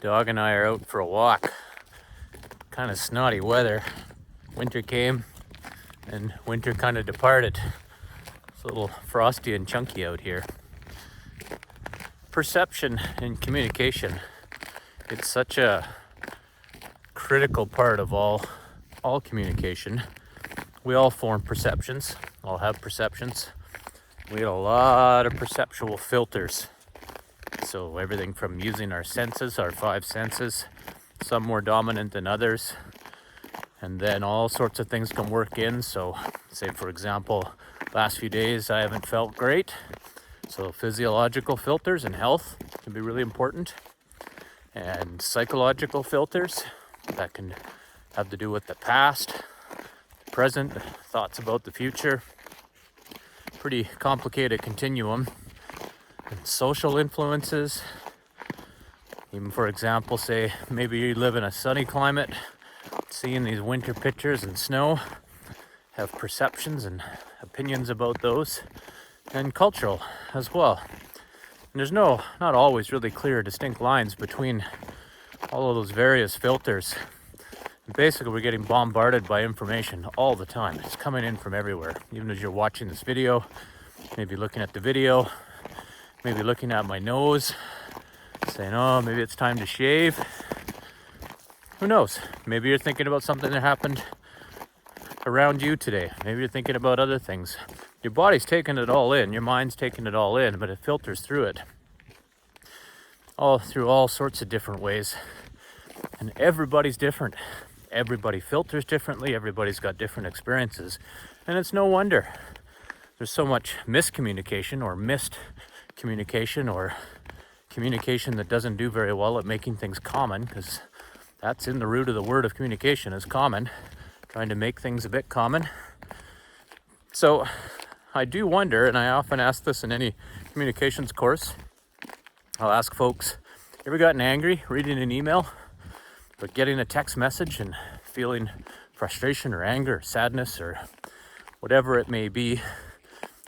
Dog and I are out for a walk. Kind of snotty weather. Winter came and winter kind of departed. It's a little frosty and chunky out here. Perception and communication. It's such a critical part of all communication. We all form perceptions, all have perceptions. We get a lot of perceptual filters. So everything from using our senses, our five senses, some more dominant than others. And then all sorts of things can work in. So say for example, last few days I haven't felt great. So physiological filters and health can be really important. And psychological filters that can have to do with the past, the present, thoughts about the future. Pretty complicated continuum. And social influences. Even for example, say maybe you live in a sunny climate, seeing these winter pictures and snow, have perceptions and opinions about those, and cultural as well. And there's not always really clear, distinct lines between all of those various filters. And basically, we're getting bombarded by information all the time. It's coming in from everywhere. Even as you're watching this video, maybe looking at the video, maybe looking at my nose, saying, oh, maybe it's time to shave. Who knows? Maybe you're thinking about something that happened around you today. Maybe you're thinking about other things. Your body's taking it all in, your mind's taking it all in, but it filters through it. All through all sorts of different ways. And everybody's different. Everybody filters differently, everybody's got different experiences. And it's no wonder there's so much miscommunication or missed communication or communication that doesn't do very well at making things common, because that's in the root of the word of communication, is common, trying to make things a bit common. So I do wonder, and I often ask this in any communications course, I'll ask folks, you ever gotten angry reading an email, but getting a text message and feeling frustration or anger or sadness or whatever it may be?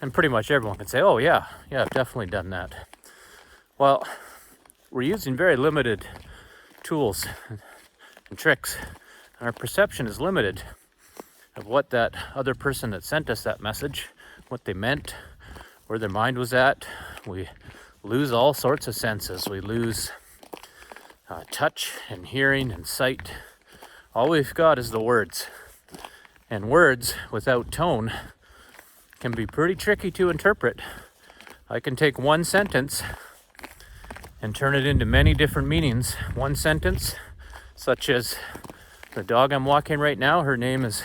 And pretty much everyone can say, oh yeah, I've definitely done that. Well, we're using very limited tools and tricks. And our perception is limited of what that other person that sent us that message, what they meant, where their mind was at. We lose all sorts of senses. We lose touch and hearing and sight. All we've got is the words. And words without tone can be pretty tricky to interpret. I can take one sentence and turn it into many different meanings. One sentence, such as the dog I'm walking right now, her name is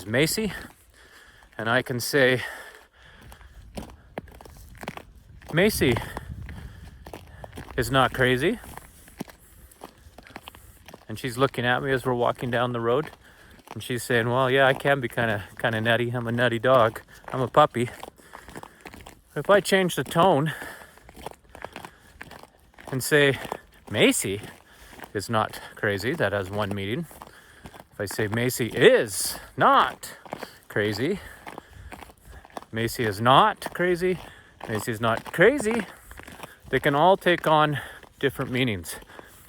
Macy, and I can say, Macy is not crazy. And she's looking at me as we're walking down the road. And she's saying, well, yeah, I can be kind of nutty. I'm a nutty dog. I'm a puppy. If I change the tone and say, Macy is not crazy, that has one meaning. If I say Macy is not crazy, Macy is not crazy, Macy is not crazy, they can all take on different meanings.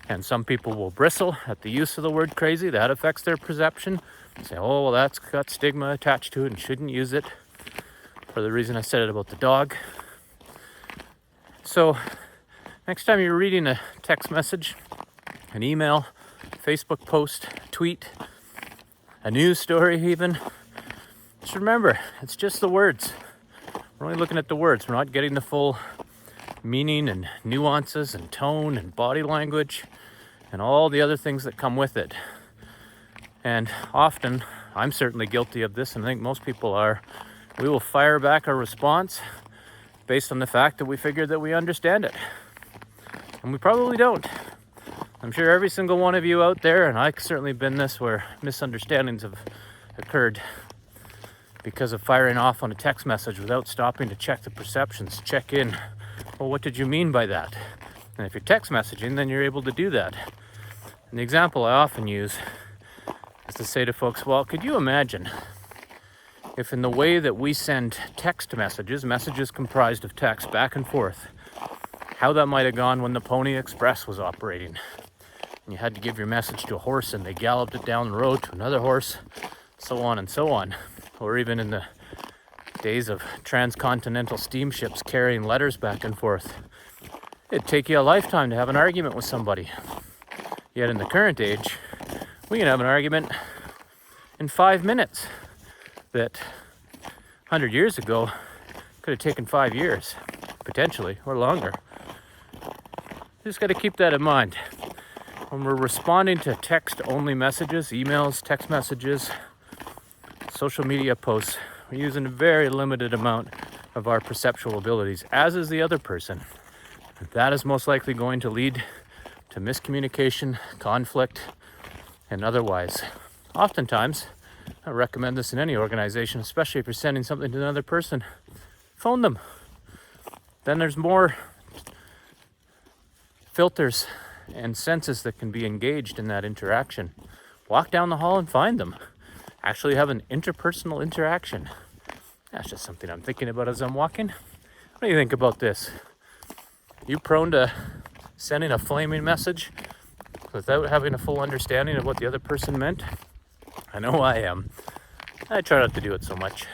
And some people will bristle at the use of the word crazy. That affects their perception. Say, oh, well, that's got stigma attached to it and shouldn't use it, for the reason I said it about the dog. So next time you're reading a text message, an email, Facebook post, tweet, a news story even, just remember, it's just the words. We're only looking at the words. We're not getting the full meaning and nuances and tone and body language and all the other things that come with it. And often, I'm certainly guilty of this, and I think most people are, we will fire back our response based on the fact that we figure that we understand it. And we probably don't. I'm sure every single one of you out there, and I've certainly been this, where misunderstandings have occurred because of firing off on a text message without stopping to check the perceptions, check in. Well, what did you mean by that? And if you're text messaging, then you're able to do that. And the example I often use is to say to folks, well, could you imagine if in the way that we send text messages comprised of text back and forth, how that might have gone when the Pony Express was operating. and you had to give your message to a horse and they galloped it down the road to another horse, so on and so on. Or even in the days of transcontinental steamships carrying letters back and forth, it'd take you a lifetime to have an argument with somebody. Yet in the current age, we can have an argument in 5 minutes that 100 years ago could have taken 5 years, potentially, or longer. Just got to keep that in mind. When we're responding to text-only messages, emails, text messages, social media posts, we're using a very limited amount of our perceptual abilities, as is the other person. That is most likely going to lead to miscommunication, conflict, and otherwise. Oftentimes, I recommend this in any organization, especially if you're sending something to another person, phone them. Then there's more filters and senses that can be engaged in that interaction. Walk down the hall and find them. Actually have an interpersonal interaction. That's just something I'm thinking about as I'm walking. What do you think about this? You prone to sending a flaming message without having a full understanding of what the other person meant? I know I am. I try not to do it so much.